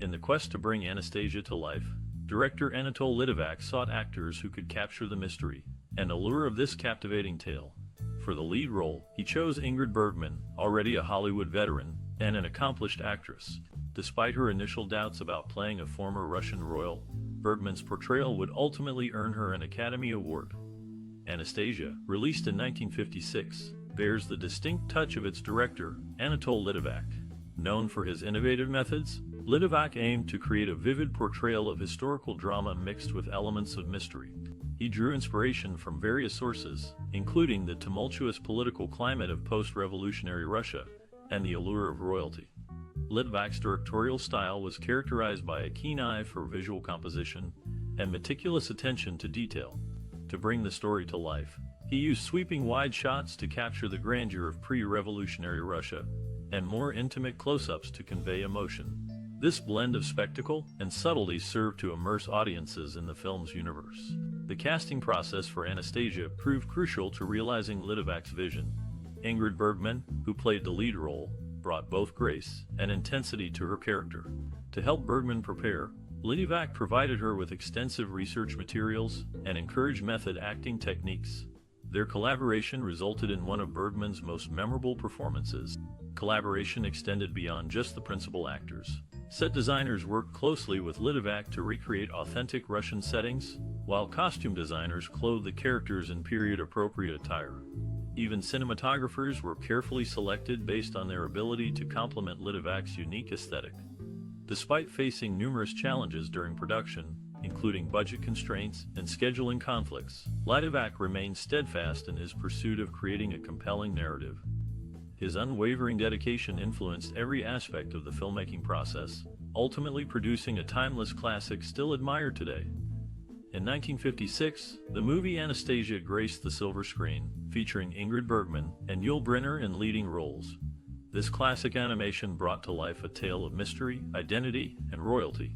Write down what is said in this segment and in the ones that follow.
In the quest to bring Anastasia to life, director Anatol Litvak sought actors who could capture the mystery and allure of this captivating tale. For the lead role, he chose Ingrid Bergman, already a Hollywood veteran and an accomplished actress. Despite her initial doubts about playing a former Russian royal, Bergman's portrayal would ultimately earn her an Academy Award. Anastasia, released in 1956, bears the distinct touch of its director, Anatol Litvak. Known for his innovative methods, Litvak aimed to create a vivid portrayal of historical drama mixed with elements of mystery. He drew inspiration from various sources, including the tumultuous political climate of post-revolutionary Russia and the allure of royalty. Litvak's directorial style was characterized by a keen eye for visual composition and meticulous attention to detail. To bring the story to life, he used sweeping wide shots to capture the grandeur of pre-revolutionary Russia and more intimate close-ups to convey emotion. This blend of spectacle and subtlety served to immerse audiences in the film's universe. The casting process for Anastasia proved crucial to realizing Litvak's vision. Ingrid Bergman, who played the lead role, brought both grace and intensity to her character. To help Bergman prepare, Litvak provided her with extensive research materials and encouraged method acting techniques. Their collaboration resulted in one of Bergman's most memorable performances. Collaboration extended beyond just the principal actors. Set designers worked closely with Litvak to recreate authentic Russian settings, while costume designers clothed the characters in period-appropriate attire. Even cinematographers were carefully selected based on their ability to complement Litvak's unique aesthetic. Despite facing numerous challenges during production, including budget constraints and scheduling conflicts, Litvak remained steadfast in his pursuit of creating a compelling narrative. His unwavering dedication influenced every aspect of the filmmaking process, ultimately producing a timeless classic still admired today. In 1956, the movie Anastasia graced the silver screen, featuring Ingrid Bergman and Brynner in leading roles. This classic animation brought to life a tale of mystery, identity, and royalty.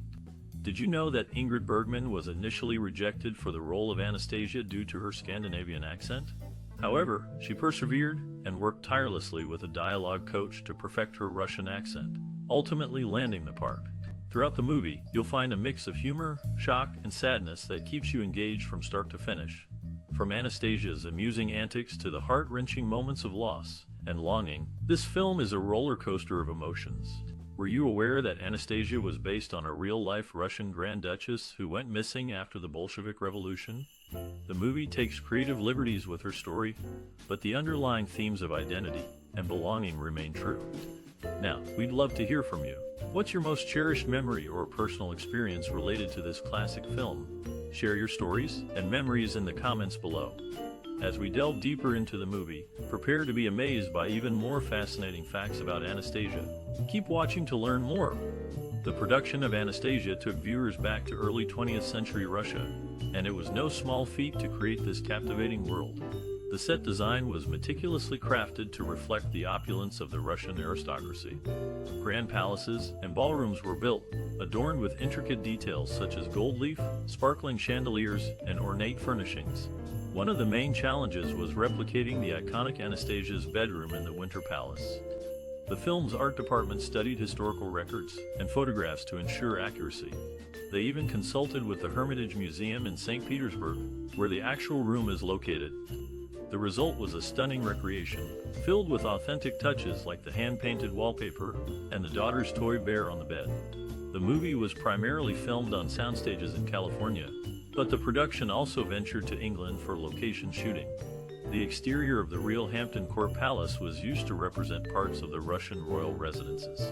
Did you know that Ingrid Bergman was initially rejected for the role of Anastasia due to her Scandinavian accent? However, she persevered and worked tirelessly with a dialogue coach to perfect her Russian accent, ultimately landing the part. Throughout the movie, you'll find a mix of humor, shock, and sadness that keeps you engaged from start to finish. From Anastasia's amusing antics to the heart-wrenching moments of loss and longing, this film is a roller coaster of emotions. Were you aware that Anastasia was based on a real-life Russian Grand Duchess who went missing after the Bolshevik Revolution? The movie takes creative liberties with her story, but the underlying themes of identity and belonging remain true. Now, we'd love to hear from you. What's your most cherished memory or personal experience related to this classic film? Share your stories and memories in the comments below. As we delve deeper into the movie, prepare to be amazed by even more fascinating facts about Anastasia. Keep watching to learn more. The production of Anastasia took viewers back to early 20th century Russia, and it was no small feat to create this captivating world. The set design was meticulously crafted to reflect the opulence of the Russian aristocracy. Grand palaces and ballrooms were built, adorned with intricate details such as gold leaf, sparkling chandeliers, and ornate furnishings. One of the main challenges was replicating the iconic Anastasia's bedroom in the Winter Palace. The film's art department studied historical records and photographs to ensure accuracy. They even consulted with the Hermitage Museum in St. Petersburg, where the actual room is located. The result was a stunning recreation, filled with authentic touches like the hand-painted wallpaper and the daughter's toy bear on the bed. The movie was primarily filmed on soundstages in California, but the production also ventured to England for location shooting. The exterior of the real Hampton Court Palace was used to represent parts of the Russian royal residences.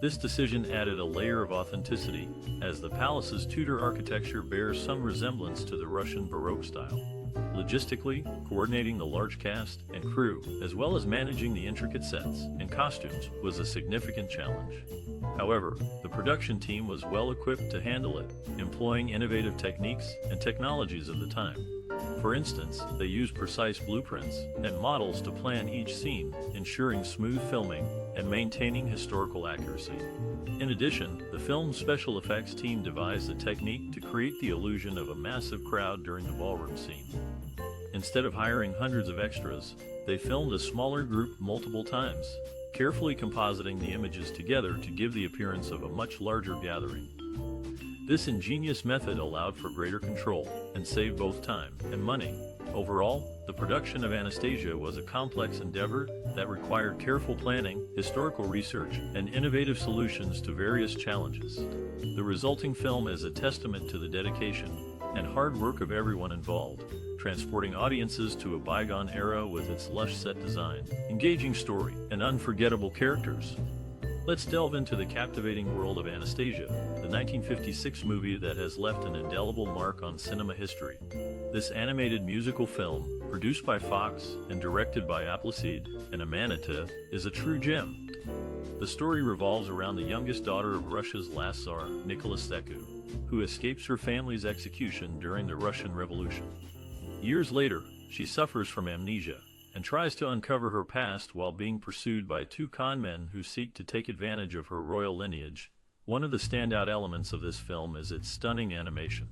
This decision added a layer of authenticity, as the palace's Tudor architecture bears some resemblance to the Russian Baroque style. Logistically, coordinating the large cast and crew, as well as managing the intricate sets and costumes, was a significant challenge. However, the production team was well equipped to handle it, employing innovative techniques and technologies of the time. For instance, they used precise blueprints and models to plan each scene, ensuring smooth filming and maintaining historical accuracy. In addition, the film's special effects team devised a technique to create the illusion of a massive crowd during the ballroom scene. Instead of hiring hundreds of extras, they filmed a smaller group multiple times, carefully compositing the images together to give the appearance of a much larger gathering. This ingenious method allowed for greater control and saved both time and money. Overall, the production of Anastasia was a complex endeavor that required careful planning, historical research, and innovative solutions to various challenges. The resulting film is a testament to the dedication and hard work of everyone involved, transporting audiences to a bygone era with its lush set design, engaging story, and unforgettable characters. Let's delve into the captivating world of Anastasia, the 1956 movie that has left an indelible mark on cinema history. This animated musical film, produced by Fox and directed by Appleseed and Martita, is a true gem. The story revolves around the youngest daughter of Russia's last Tsar, Nicholas II, who escapes her family's execution during the Russian Revolution. Years later, she suffers from amnesia and tries to uncover her past while being pursued by two con men who seek to take advantage of her royal lineage. One of the standout elements of this film is its stunning animation.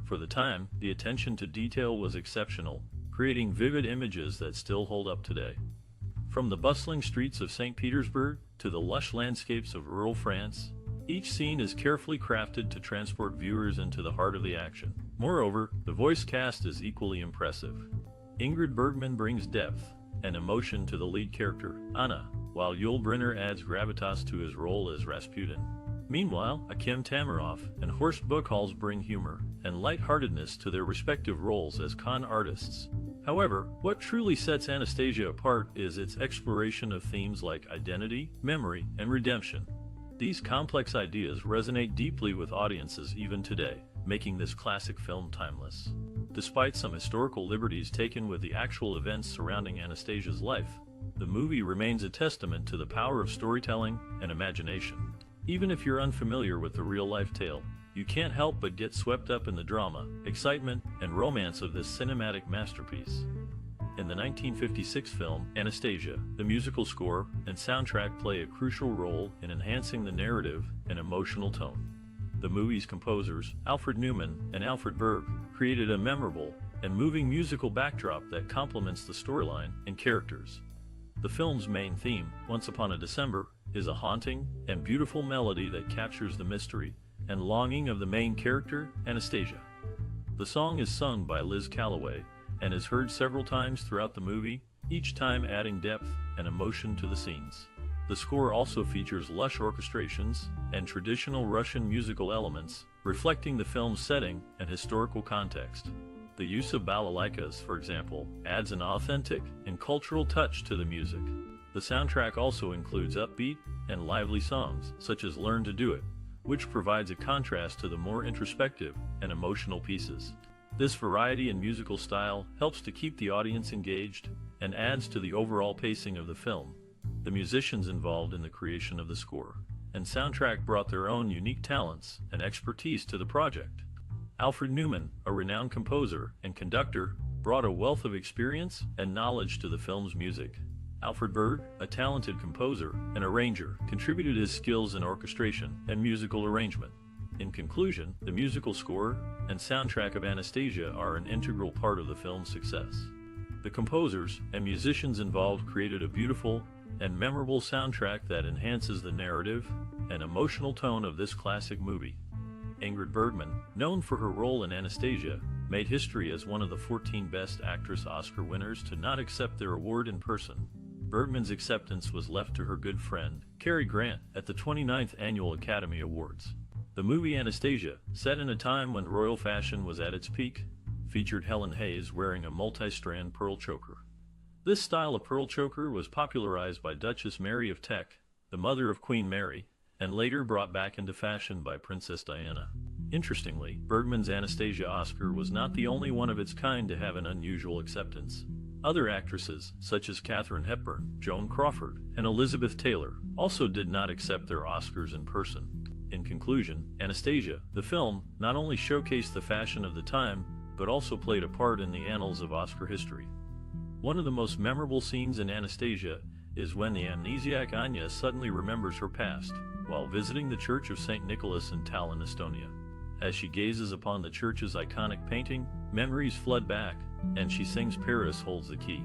For the time, the attention to detail was exceptional, creating vivid images that still hold up today. From the bustling streets of St. Petersburg to the lush landscapes of rural France, each scene is carefully crafted to transport viewers into the heart of the action. Moreover, the voice cast is equally impressive. Ingrid Bergman brings depth and emotion to the lead character, Anna, while Brynner adds gravitas to his role as Rasputin. Meanwhile, Akim, Tamiroff, and Horst Buchholz bring humor and lightheartedness to their respective roles as con artists. However, what truly sets Anastasia apart is its exploration of themes like identity, memory, and redemption. These complex ideas resonate deeply with audiences even today, making this classic film timeless. Despite some historical liberties taken with the actual events surrounding Anastasia's life, the movie remains a testament to the power of storytelling and imagination. Even if you're unfamiliar with the real-life tale, you can't help but get swept up in the drama, excitement, and romance of this cinematic masterpiece. In the 1956 film, Anastasia, the musical score and soundtrack play a crucial role in enhancing the narrative and emotional tone. The movie's composers, Alfred Newman and Alfred Berg, created a memorable and moving musical backdrop that complements the storyline and characters. The film's main theme, Once Upon a December, is a haunting and beautiful melody that captures the mystery and longing of the main character, Anastasia. The song is sung by Liz Calloway and is heard several times throughout the movie, each time adding depth and emotion to the scenes. The score also features lush orchestrations and traditional Russian musical elements, reflecting the film's setting and historical context. The use of balalaikas, for example, adds an authentic and cultural touch to the music. The soundtrack also includes upbeat and lively songs, such as Learn to Do It, which provides a contrast to the more introspective and emotional pieces. This variety in musical style helps to keep the audience engaged and adds to the overall pacing of the film. The musicians involved in the creation of the score and soundtrack brought their own unique talents and expertise to the project. Alfred Newman, a renowned composer and conductor, brought a wealth of experience and knowledge to the film's music. Alfred Berg, a talented composer and arranger, contributed his skills in orchestration and musical arrangement. In conclusion, the musical score and soundtrack of Anastasia are an integral part of the film's success. The composers and musicians involved created a beautiful and memorable soundtrack that enhances the narrative and emotional tone of this classic movie. Ingrid Bergman, known for her role in Anastasia, made history as one of the 14 Best Actress Oscar winners to not accept their award in person. Bergman's acceptance was left to her good friend, Cary Grant, at the 29th Annual Academy Awards. The movie Anastasia, set in a time when royal fashion was at its peak, featured Helen Hayes wearing a multi-strand pearl choker. This style of pearl choker was popularized by Duchess Mary of Teck, the mother of Queen Mary, and later brought back into fashion by Princess Diana. Interestingly, Bergman's Anastasia Oscar was not the only one of its kind to have an unusual acceptance. Other actresses, such as Katharine Hepburn, Joan Crawford, and Elizabeth Taylor, also did not accept their Oscars in person. In conclusion, Anastasia, the film, not only showcased the fashion of the time, but also played a part in the annals of Oscar history. One of the most memorable scenes in Anastasia is when the amnesiac Anya suddenly remembers her past, while visiting the Church of St. Nicholas in Tallinn, Estonia. As she gazes upon the church's iconic painting, memories flood back, and she sings Paris Holds the Key.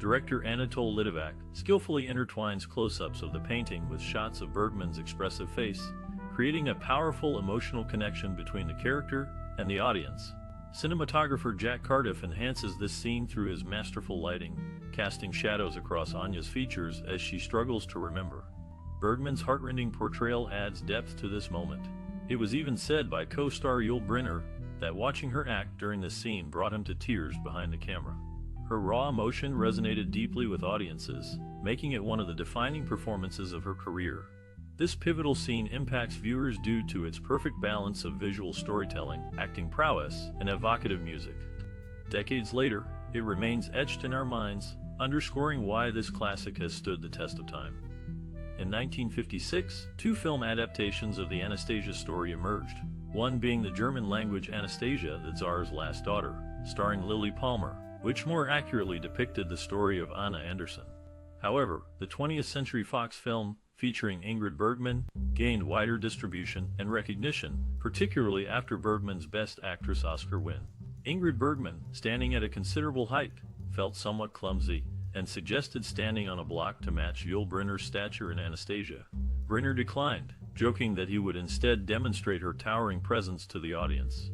Director Anatole Litvak skillfully intertwines close-ups of the painting with shots of Bergman's expressive face, creating a powerful emotional connection between the character and the audience. Cinematographer Jack Cardiff enhances this scene through his masterful lighting, casting shadows across Anya's features as she struggles to remember. Bergman's heartrending portrayal adds depth to this moment. It was even said by co-star Brynner that watching her act during this scene brought him to tears behind the camera. Her raw emotion resonated deeply with audiences, making it one of the defining performances of her career. This pivotal scene impacts viewers due to its perfect balance of visual storytelling, acting prowess, and evocative music. Decades later, it remains etched in our minds, underscoring why this classic has stood the test of time. In 1956, two film adaptations of the Anastasia story emerged, one being the German-language Anastasia, the Tsar's Last Daughter, starring Lily Palmer, which more accurately depicted the story of Anna Anderson. However, the 20th Century Fox film, featuring Ingrid Bergman, gained wider distribution and recognition, particularly after Bergman's Best Actress Oscar win. Ingrid Bergman, standing at a considerable height, felt somewhat clumsy, and suggested standing on a block to match Brynner's stature in Anastasia. Brynner declined, joking that he would instead demonstrate her towering presence to the audience.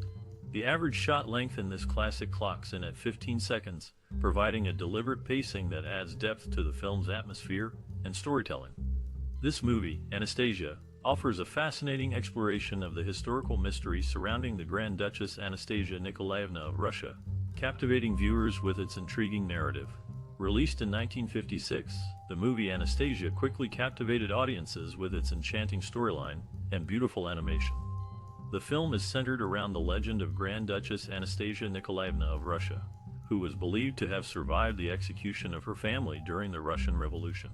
The average shot length in this classic clocks in at 15 seconds, providing a deliberate pacing that adds depth to the film's atmosphere and storytelling. This movie, Anastasia, offers a fascinating exploration of the historical mystery surrounding the Grand Duchess Anastasia Nikolaevna of Russia, captivating viewers with its intriguing narrative. Released in 1956, the movie Anastasia quickly captivated audiences with its enchanting storyline and beautiful animation. The film is centered around the legend of Grand Duchess Anastasia Nikolaevna of Russia, who was believed to have survived the execution of her family during the Russian Revolution.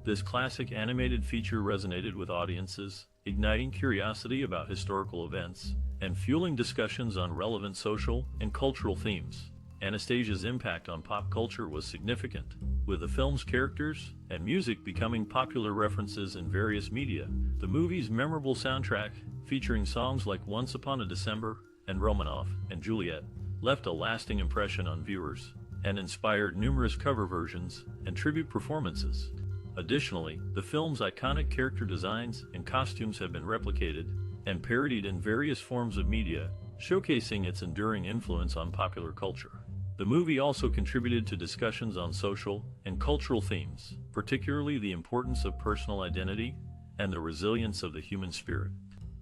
This classic animated feature resonated with audiences, igniting curiosity about historical events and fueling discussions on relevant social and cultural themes. Anastasia's impact on pop culture was significant, with the film's characters and music becoming popular references in various media. The movie's memorable soundtrack, featuring songs like Once Upon a December and Romanov and Juliet, left a lasting impression on viewers and inspired numerous cover versions and tribute performances. Additionally, the film's iconic character designs and costumes have been replicated and parodied in various forms of media, showcasing its enduring influence on popular culture. The movie also contributed to discussions on social and cultural themes, particularly the importance of personal identity and the resilience of the human spirit.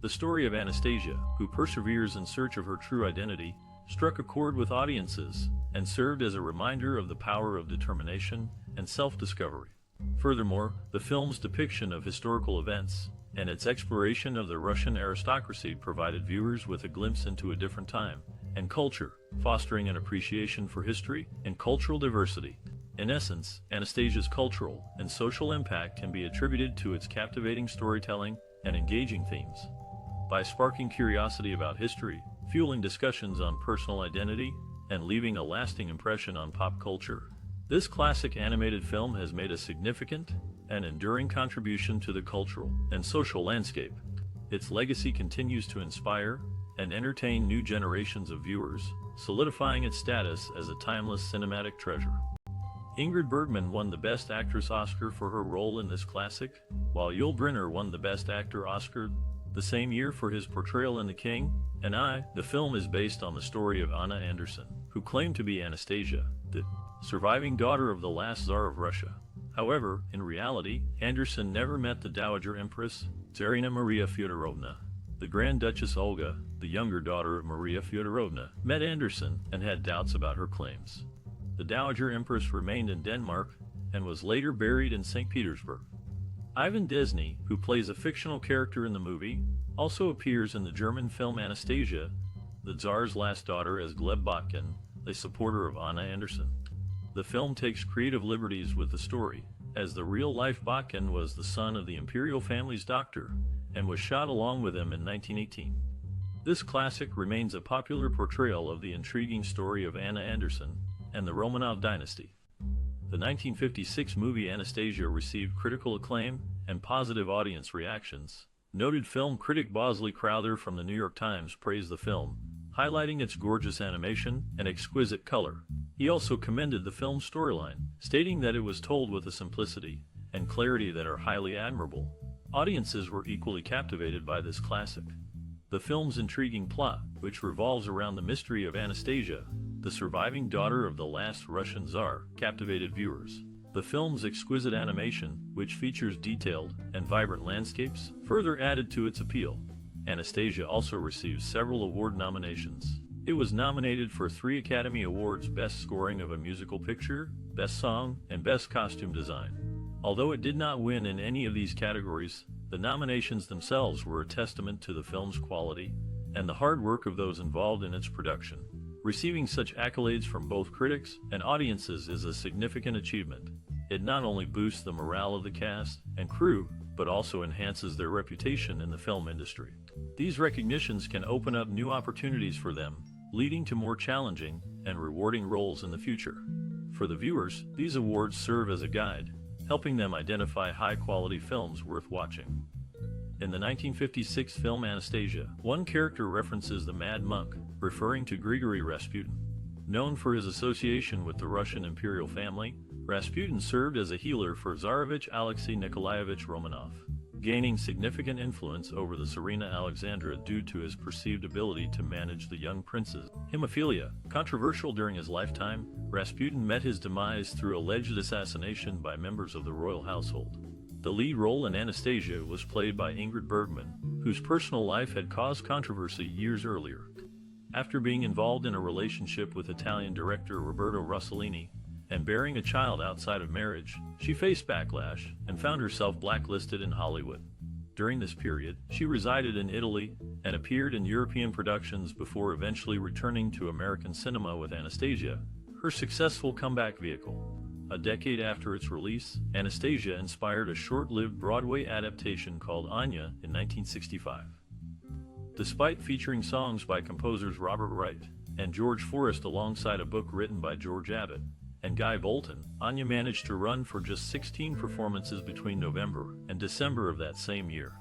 The story of Anastasia, who perseveres in search of her true identity, struck a chord with audiences and served as a reminder of the power of determination and self-discovery. Furthermore, the film's depiction of historical events and its exploration of the Russian aristocracy provided viewers with a glimpse into a different time and culture, fostering an appreciation for history and cultural diversity. In essence, Anastasia's cultural and social impact can be attributed to its captivating storytelling and engaging themes. By sparking curiosity about history, fueling discussions on personal identity, and leaving a lasting impression on pop culture, this classic animated film has made a significant and enduring contribution to the cultural and social landscape. Its legacy continues to inspire and entertain new generations of viewers, solidifying its status as a timeless cinematic treasure. Ingrid Bergman won the Best Actress Oscar for her role in this classic, while Brynner won the Best Actor Oscar the same year for his portrayal in The King and I. The film is based on the story of Anna Anderson, who claimed to be Anastasia, the surviving daughter of the last Tsar of Russia. However, in reality, Anderson never met the Dowager Empress, Tsarina Maria Feodorovna. The Grand Duchess Olga, the younger daughter of Maria Feodorovna, met Anderson and had doubts about her claims. The Dowager Empress remained in Denmark and was later buried in St. Petersburg. Ivan Desny, who plays a fictional character in the movie, also appears in the German film Anastasia, the Tsar's Last Daughter, as Gleb Botkin, a supporter of Anna Anderson. The film takes creative liberties with the story, as the real-life Botkin was the son of the imperial family's doctor and was shot along with him in 1918. This classic remains a popular portrayal of the intriguing story of Anna Anderson and the Romanov dynasty. The 1956 movie Anastasia received critical acclaim and positive audience reactions. Noted film critic Bosley Crowther from the New York Times praised the film, highlighting its gorgeous animation and exquisite color. He also commended the film's storyline, stating that it was told with a simplicity and clarity that are highly admirable. Audiences were equally captivated by this classic. The film's intriguing plot, which revolves around the mystery of Anastasia, the surviving daughter of the last Russian Tsar, captivated viewers. The film's exquisite animation, which features detailed and vibrant landscapes, further added to its appeal. Anastasia also received several award nominations. It was nominated for 3 Academy Awards: Best Scoring of a Musical Picture, Best Song, and Best Costume Design. Although it did not win in any of these categories, the nominations themselves were a testament to the film's quality and the hard work of those involved in its production. Receiving such accolades from both critics and audiences is a significant achievement. It not only boosts the morale of the cast and crew, but also enhances their reputation in the film industry. These recognitions can open up new opportunities for them, leading to more challenging and rewarding roles in the future. For the viewers, these awards serve as a guide, helping them identify high-quality films worth watching. In the 1956 film Anastasia, one character references the Mad Monk, referring to Grigory Rasputin. Known for his association with the Russian imperial family, Rasputin served as a healer for Tsarevich Alexei Nikolaevich Romanov, gaining significant influence over the Tsarina Alexandra due to his perceived ability to manage the young prince's hemophilia. Controversial during his lifetime, Rasputin met his demise through alleged assassination by members of the royal household. The lead role in Anastasia was played by Ingrid Bergman, whose personal life had caused controversy years earlier. After being involved in a relationship with Italian director Roberto Rossellini and bearing a child outside of marriage, she faced backlash and found herself blacklisted in Hollywood. During this period, she resided in Italy and appeared in European productions before eventually returning to American cinema with Anastasia, her successful comeback vehicle. A decade after its release, Anastasia inspired a short-lived Broadway adaptation called Anya in 1965. Despite featuring songs by composers Robert Wright and George Forrest alongside a book written by George Abbott and Guy Bolton, Anya managed to run for just 16 performances between November and December of that same year.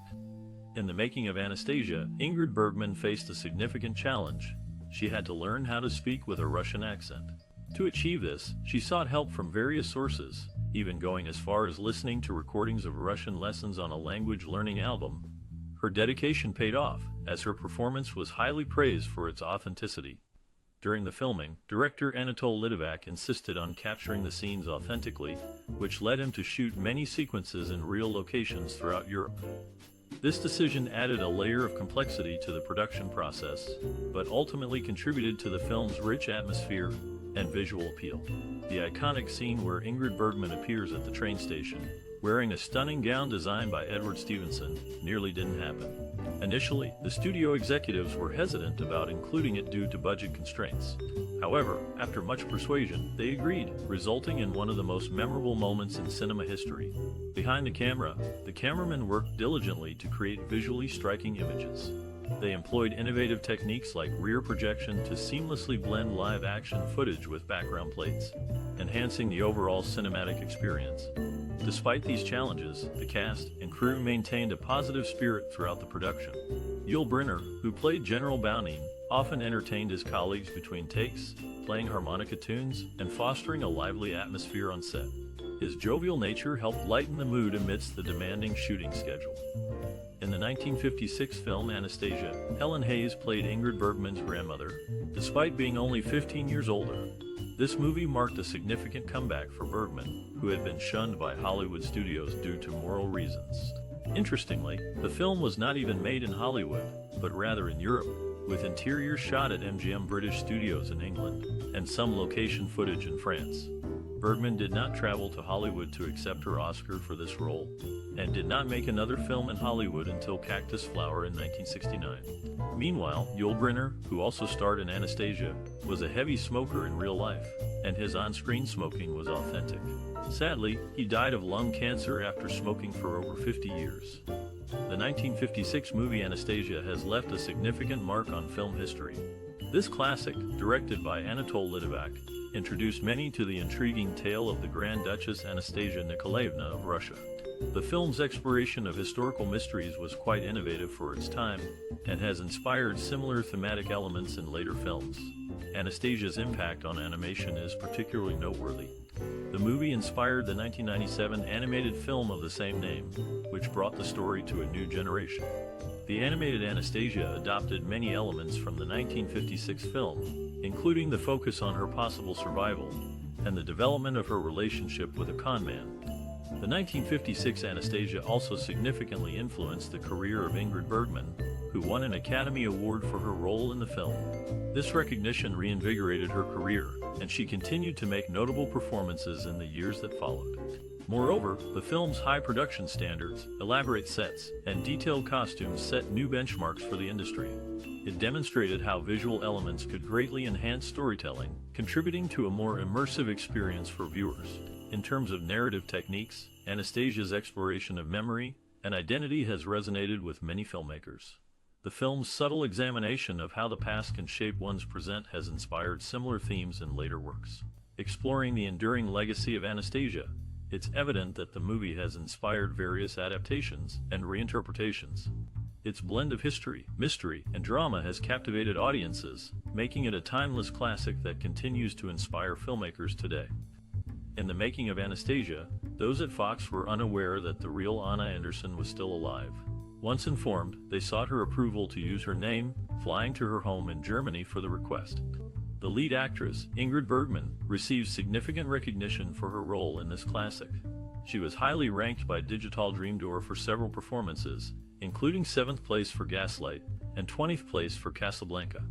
In the making of Anastasia, Ingrid Bergman faced a significant challenge. She had to learn how to speak with a Russian accent. To achieve this, she sought help from various sources, even going as far as listening to recordings of Russian lessons on a language learning album. Her dedication paid off, as her performance was highly praised for its authenticity. During the filming, director Anatole Litvak insisted on capturing the scenes authentically, which led him to shoot many sequences in real locations throughout Europe. This decision added a layer of complexity to the production process, but ultimately contributed to the film's rich atmosphere and visual appeal. The iconic scene where Ingrid Bergman appears at the train station, wearing a stunning gown designed by Edward Stevenson, nearly didn't happen. Initially, the studio executives were hesitant about including it due to budget constraints. However, after much persuasion, they agreed, resulting in one of the most memorable moments in cinema history. Behind the camera, the cameramen worked diligently to create visually striking images. They employed innovative techniques like rear projection to seamlessly blend live-action footage with background plates, enhancing the overall cinematic experience. Despite these challenges, the cast and crew maintained a positive spirit throughout the production. Brynner, who played General Bounine, often entertained his colleagues between takes, playing harmonica tunes and fostering a lively atmosphere on set. His jovial nature helped lighten the mood amidst the demanding shooting schedule. In the 1956 film Anastasia, Helen Hayes played Ingrid Bergman's grandmother, despite being only 15 years older. This movie marked a significant comeback for Bergman, who had been shunned by Hollywood studios due to moral reasons. Interestingly, the film was not even made in Hollywood, but rather in Europe, with interiors shot at MGM British Studios in England, and some location footage in France. Bergman did not travel to Hollywood to accept her Oscar for this role, and did not make another film in Hollywood until Cactus Flower in 1969. Meanwhile, Brynner, who also starred in Anastasia, was a heavy smoker in real life, and his on-screen smoking was authentic. Sadly, he died of lung cancer after smoking for over 50 years. The 1956 movie Anastasia has left a significant mark on film history. This classic, directed by Anatole Litvak, introduced many to the intriguing tale of the Grand Duchess Anastasia Nikolaevna of Russia. The film's exploration of historical mysteries was quite innovative for its time, and has inspired similar thematic elements in later films. Anastasia's impact on animation is particularly noteworthy. The movie inspired the 1997 animated film of the same name, which brought the story to a new generation. The animated Anastasia adopted many elements from the 1956 film, including the focus on her possible survival and the development of her relationship with a conman. The 1956 Anastasia also significantly influenced the career of Ingrid Bergman, who won an Academy Award for her role in the film. This recognition reinvigorated her career, and she continued to make notable performances in the years that followed. Moreover, the film's high production standards, elaborate sets, and detailed costumes set new benchmarks for the industry. It demonstrated how visual elements could greatly enhance storytelling, contributing to a more immersive experience for viewers. In terms of narrative techniques, Anastasia's exploration of memory and identity has resonated with many filmmakers. The film's subtle examination of how the past can shape one's present has inspired similar themes in later works. Exploring the enduring legacy of Anastasia, it's evident that the movie has inspired various adaptations and reinterpretations. Its blend of history, mystery, and drama has captivated audiences, making it a timeless classic that continues to inspire filmmakers today. In the making of Anastasia, those at Fox were unaware that the real Anna Anderson was still alive. Once informed, they sought her approval to use her name, flying to her home in Germany for the request. The lead actress, Ingrid Bergman, received significant recognition for her role in this classic. She was highly ranked by Digital Dream Door for several performances, including 7th place for Gaslight and 20th place for Casablanca.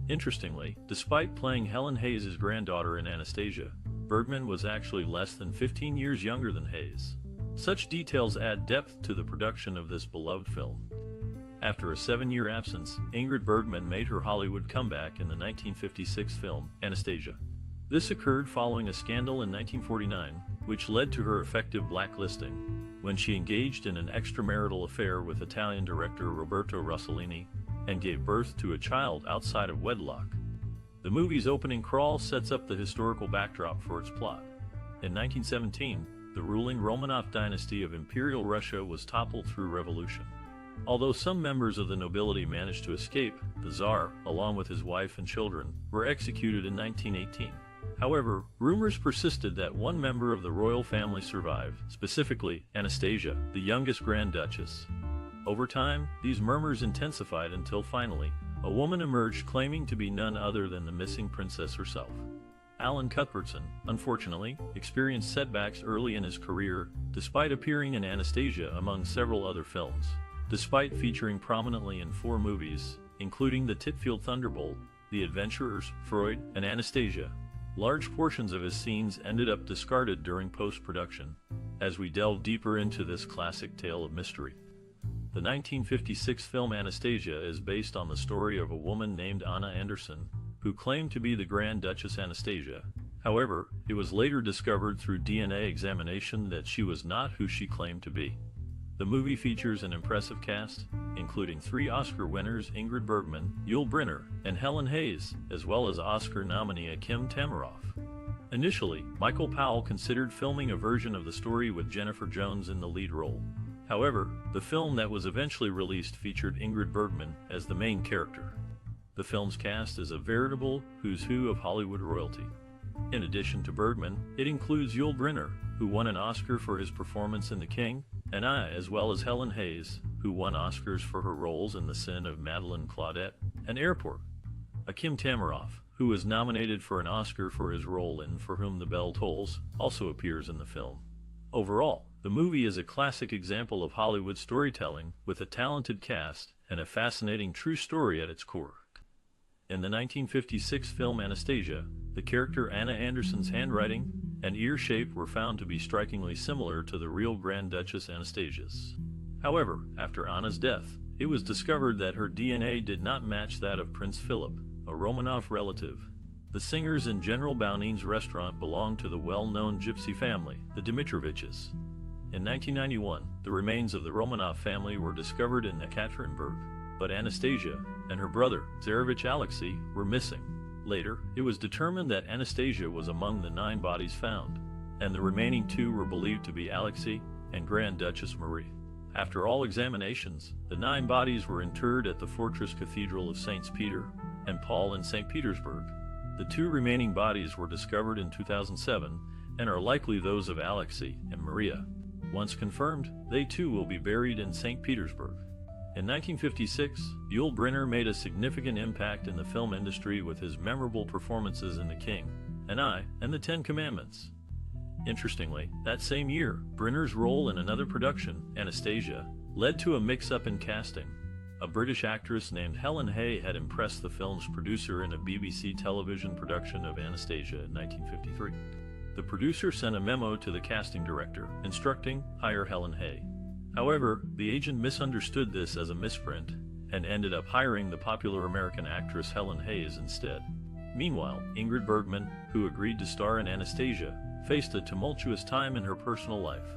Interestingly, despite playing Helen Hayes' granddaughter in Anastasia, Bergman was actually less than 15 years younger than Hayes. Such details add depth to the production of this beloved film. After a 7-year absence, Ingrid Bergman made her Hollywood comeback in the 1956 film Anastasia. This occurred following a scandal in 1949, which led to her effective blacklisting, when she engaged in an extramarital affair with Italian director Roberto Rossellini and gave birth to a child outside of wedlock. The movie's opening crawl sets up the historical backdrop for its plot. In 1917, the ruling Romanov dynasty of Imperial Russia was toppled through revolution. Although some members of the nobility managed to escape, the Tsar, along with his wife and children, were executed in 1918. However, rumors persisted that one member of the royal family survived, specifically Anastasia, the youngest Grand Duchess. Over time, these murmurs intensified until finally, a woman emerged claiming to be none other than the missing princess herself. Alan Cuthbertson, unfortunately, experienced setbacks early in his career, despite appearing in Anastasia among several other films. Despite featuring prominently in 4 movies, including The Titfield Thunderbolt, The Adventurers, Freud, and Anastasia, large portions of his scenes ended up discarded during post-production, as we delve deeper into this classic tale of mystery. The 1956 film Anastasia is based on the story of a woman named Anna Anderson, who claimed to be the Grand Duchess Anastasia. However, it was later discovered through DNA examination that she was not who she claimed to be. The movie features an impressive cast, including 3 Oscar winners Ingrid Bergman, Yul Brynner, and Helen Hayes, as well as Oscar nominee Akim Tamiroff. Initially, Michael Powell considered filming a version of the story with Jennifer Jones in the lead role. However, the film that was eventually released featured Ingrid Bergman as the main character. The film's cast is a veritable who's who of Hollywood royalty. In addition to Bergman, it includes Yul Brynner, who won an Oscar for his performance in The King, and as well as Helen Hayes, who won Oscars for her roles in The Sin of Madeleine Claudette and Airport. Akim Tamiroff, who was nominated for an Oscar for his role in For Whom the Bell Tolls, also appears in the film. Overall, the movie is a classic example of Hollywood storytelling with a talented cast and a fascinating true story at its core. In the 1956 film Anastasia, the character Anna Anderson's handwriting and ear shape were found to be strikingly similar to the real Grand Duchess Anastasia's. However, after Anna's death, it was discovered that her DNA did not match that of Prince Philip, a Romanov relative. The singers in General Bounine's restaurant belonged to the well-known gypsy family, the Dmitroviches. In 1991, the remains of the Romanov family were discovered in Ekaterinburg, but Anastasia and her brother, Tsarevich Alexei, were missing. Later, it was determined that Anastasia was among the 9 bodies found, and the remaining 2 were believed to be Alexei and Grand Duchess Marie. After all examinations, the 9 bodies were interred at the Fortress Cathedral of Saints Peter and Paul in St. Petersburg. The 2 remaining bodies were discovered in 2007 and are likely those of Alexei and Maria. Once confirmed, they too will be buried in St. Petersburg. In 1956, Yul Brynner made a significant impact in the film industry with his memorable performances in The King, and I, and The Ten Commandments. Interestingly, that same year, Brynner's role in another production, Anastasia, led to a mix-up in casting. A British actress named Helen Hay had impressed the film's producer in a BBC television production of Anastasia in 1953. The producer sent a memo to the casting director, instructing, "Hire Helen Hay." However, the agent misunderstood this as a misprint, and ended up hiring the popular American actress Helen Hayes instead. Meanwhile, Ingrid Bergman, who agreed to star in Anastasia, faced a tumultuous time in her personal life.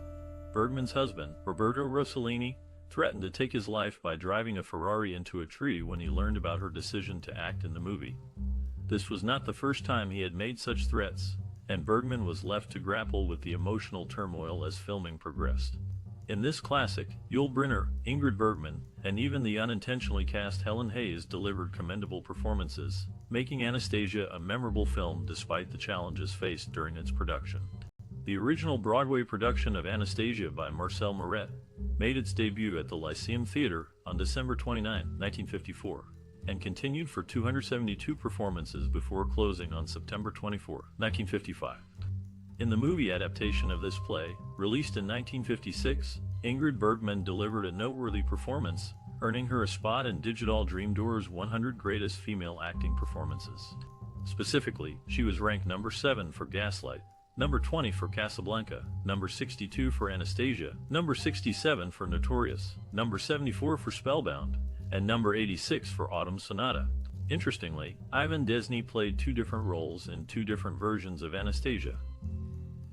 Bergman's husband, Roberto Rossellini, threatened to take his life by driving a Ferrari into a tree when he learned about her decision to act in the movie. This was not the first time he had made such threats, and Bergman was left to grapple with the emotional turmoil as filming progressed. In this classic, Yul Brynner, Ingrid Bergman, and even the unintentionally cast Helen Hayes delivered commendable performances, making Anastasia a memorable film despite the challenges faced during its production. The original Broadway production of Anastasia by Marcel Moret made its debut at the Lyceum Theatre on December 29, 1954, and continued for 272 performances before closing on September 24, 1955. In the movie adaptation of this play, released in 1956, Ingrid Bergman delivered a noteworthy performance, earning her a spot in Digital Dream Door's 100 Greatest Female Acting Performances. Specifically, she was ranked number 7 for Gaslight, number 20 for Casablanca, number 62 for Anastasia, number 67 for Notorious, number 74 for Spellbound, and number 86 for Autumn Sonata. Interestingly, Ivan Desny played 2 different roles in 2 different versions of Anastasia.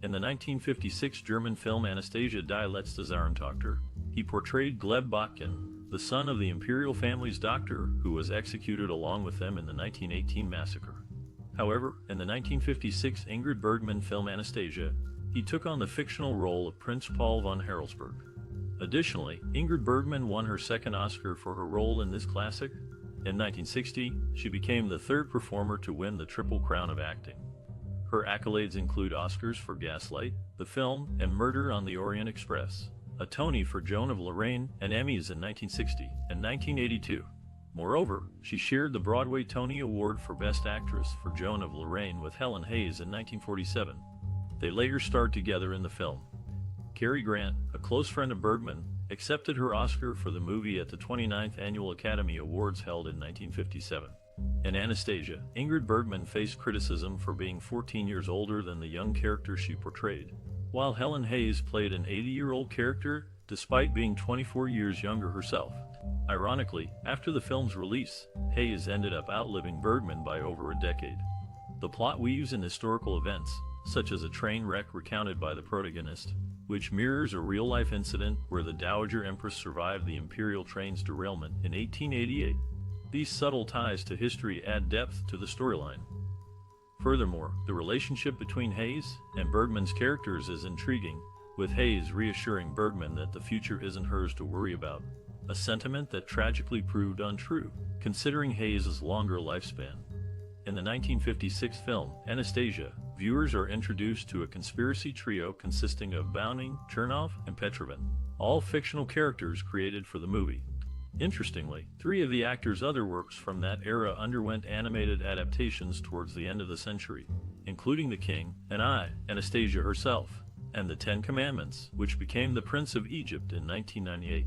In the 1956 German film Anastasia die letzte Zarentochter, he portrayed Gleb Botkin, the son of the imperial family's doctor who was executed along with them in the 1918 massacre. However, in the 1956 Ingrid Bergman film Anastasia, he took on the fictional role of Prince Paul von Harelsburg. Additionally, Ingrid Bergman won her second Oscar for her role in this classic. In 1960, she became the 3rd performer to win the Triple Crown of Acting. Her accolades include Oscars for Gaslight, the film, and Murder on the Orient Express, a Tony for Joan of Lorraine, and Emmys in 1960 and 1982. Moreover, she shared the Broadway Tony Award for Best Actress for Joan of Lorraine with Helen Hayes in 1947. They later starred together in the film. Cary Grant, a close friend of Bergman, accepted her Oscar for the movie at the 29th Annual Academy Awards held in 1957. In Anastasia, Ingrid Bergman faced criticism for being 14 years older than the young character she portrayed, while Helen Hayes played an 80-year-old character despite being 24 years younger herself. Ironically, after the film's release, Hayes ended up outliving Bergman by over a decade. The plot weaves in historical events, such as a train wreck recounted by the protagonist, which mirrors a real-life incident where the Dowager Empress survived the Imperial train's derailment in 1888. These subtle ties to history add depth to the storyline. Furthermore, the relationship between Hayes and Bergman's characters is intriguing, with Hayes reassuring Bergman that the future isn't hers to worry about, a sentiment that tragically proved untrue, considering Hayes' longer lifespan. In the 1956 film, Anastasia, viewers are introduced to a conspiracy trio consisting of Bounine, Chernov, and Petrovin, all fictional characters created for the movie. Interestingly, 3 of the actors' other works from that era underwent animated adaptations towards the end of the century, including The King, and Anastasia herself, and The Ten Commandments, which became The Prince of Egypt in 1998.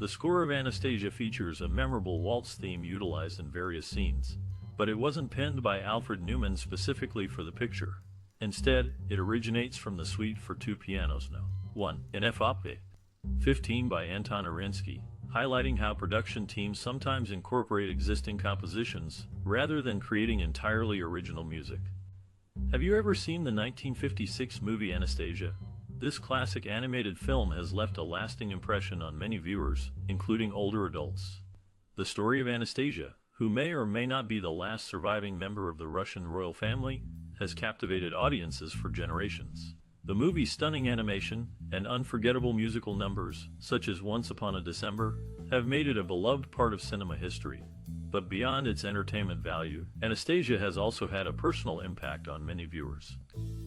The score of Anastasia features a memorable waltz theme utilized in various scenes, but it wasn't penned by Alfred Newman specifically for the picture. Instead, it originates from the Suite for 2 Pianos No. 1 in F Op. 15 by Anton Arinsky, highlighting how production teams sometimes incorporate existing compositions rather than creating entirely original music. Have you ever seen the 1956 movie Anastasia? This classic animated film has left a lasting impression on many viewers, including older adults. The story of Anastasia, who may or may not be the last surviving member of the Russian royal family, has captivated audiences for generations. The movie's stunning animation and unforgettable musical numbers, such as Once Upon a December, have made it a beloved part of cinema history. But beyond its entertainment value, Anastasia has also had a personal impact on many viewers.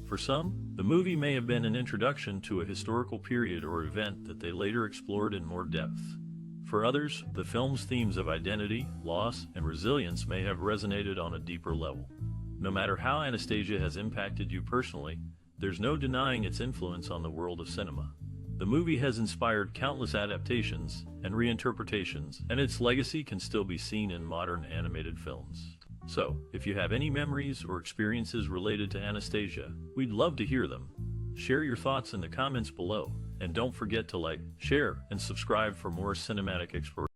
For some, the movie may have been an introduction to a historical period or event that they later explored in more depth. For others, the film's themes of identity, loss, and resilience may have resonated on a deeper level. No matter how Anastasia has impacted you personally, there's no denying its influence on the world of cinema. The movie has inspired countless adaptations and reinterpretations, and its legacy can still be seen in modern animated films. So, if you have any memories or experiences related to Anastasia, we'd love to hear them. Share your thoughts in the comments below, and don't forget to like, share, and subscribe for more cinematic exploration.